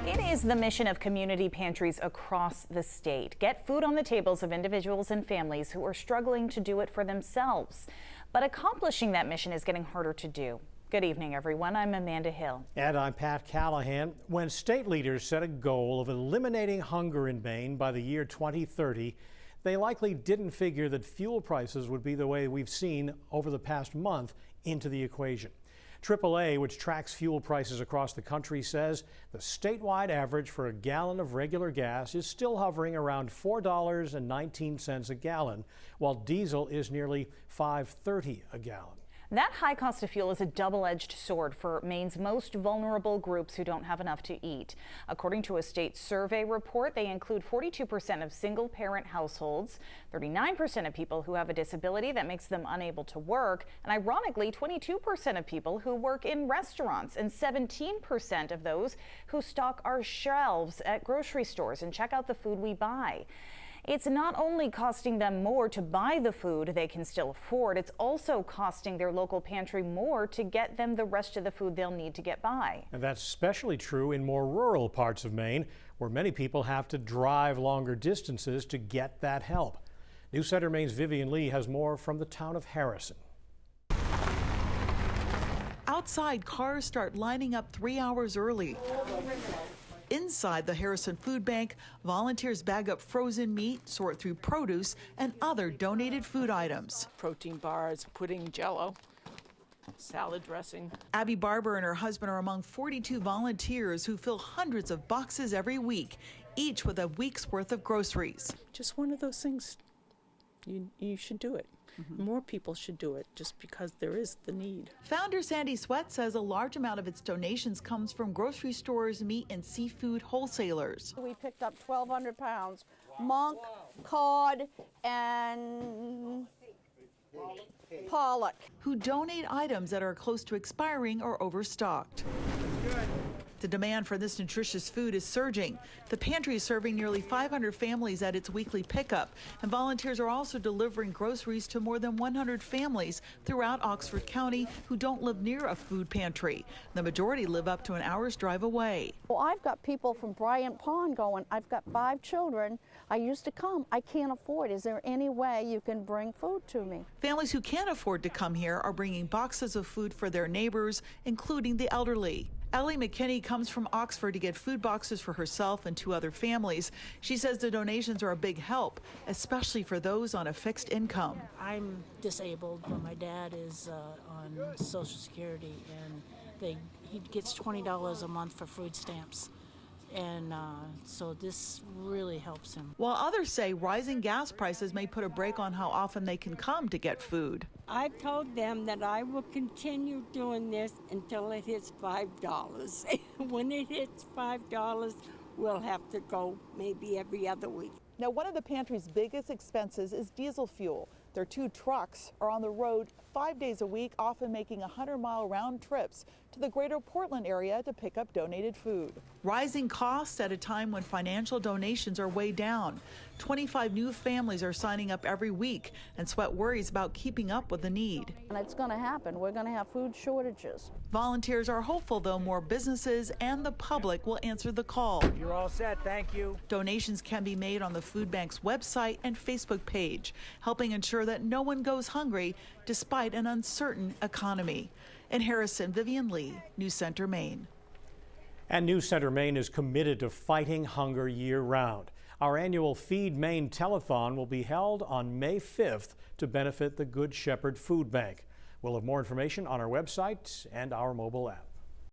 It is the mission of community pantries across the state. Get food on the tables of individuals and families who are struggling to do it for themselves. But accomplishing that mission is getting harder to do. Good evening, everyone. I'm Amanda Hill. And I'm Pat Callahan. When state leaders set a goal of eliminating hunger in Maine by the year 2030, they likely didn't figure that fuel prices would be the way we've seen over the past month into the equation. AAA, which tracks fuel prices across the country, says the statewide average for a gallon of regular gas is still hovering around $4.19 a gallon, while diesel is nearly $5.30 a gallon. That high cost of fuel is a double-edged sword for Maine's most vulnerable groups who don't have enough to eat. According to a state survey report, they include 42% of single-parent households, 39% of people who have a disability that makes them unable to work, and ironically, 22% of people who work in restaurants, and 17% of those who stock our shelves at grocery stores and check out the food we buy. It's not only costing them more to buy the food they can still afford, it's also costing their local pantry more to get them the rest of the food they'll need to get by. And that's especially true in more rural parts of Maine, where many people have to drive longer distances to get that help. News Center Maine's Vivian Lee has more from the town of Harrison. Outside, cars start lining up 3 hours early. Inside the Harrison Food Bank, volunteers bag up frozen meat, sort through produce, and other donated food items. Protein bars, pudding, jello, salad dressing. Abby Barber and her husband are among 42 volunteers who fill hundreds of boxes every week, each with a week's worth of groceries. Just one of those things. You should do it. More people should do it just because there is the need. Founder Sandy Sweat says a large amount of its donations comes from grocery stores, meat and seafood wholesalers. We picked up 1,200 pounds, monk, cod, and pollock. Who donate items that are close to expiring or overstocked. The demand for this nutritious food is surging. The pantry is serving nearly 500 families at its weekly pickup, and volunteers are also delivering groceries to more than 100 families throughout Oxford County who don't live near a food pantry. The majority live up to an hour's drive away. Well, I've got people from Bryant Pond going, I've got 5 children. I used to come. I can't afford. Is there any way you can bring food to me? Families who can't afford to come here are bringing boxes of food for their neighbors, including the elderly. Ellie McKinney comes from Oxford to get food boxes for herself and 2 other families. She says the donations are a big help, especially for those on a fixed income. I'm disabled, but my dad is on Social Security, and he gets $20 a month for food stamps. And so this really helps him. While others say rising gas prices may put a brake on how often they can come to get food. I've told them that I will continue doing this until it hits $5. When it hits $5, we'll have to go maybe every other week. Now, one of the pantry's biggest expenses is diesel fuel. Their 2 trucks are on the road 5 days a week, often making 100-mile round trips to the greater Portland area to pick up donated food. Rising costs at a time when financial donations are way down. 25 new families are signing up every week, and Sweat worries about keeping up with the need. And it's going to happen. We're going to have food shortages. Volunteers are hopeful, though, more businesses and the public will answer the call. You're all set. Thank you. Donations can be made on the food bank's website and Facebook page, helping ensure that no one goes hungry despite an uncertain economy. In Harrison, Vivian Lee, News Center, Maine. And News Center Maine is committed to fighting hunger year-round. Our annual Feed Maine telethon will be held on May 5th to benefit the Good Shepherd Food Bank. We'll have more information on our website and our mobile app.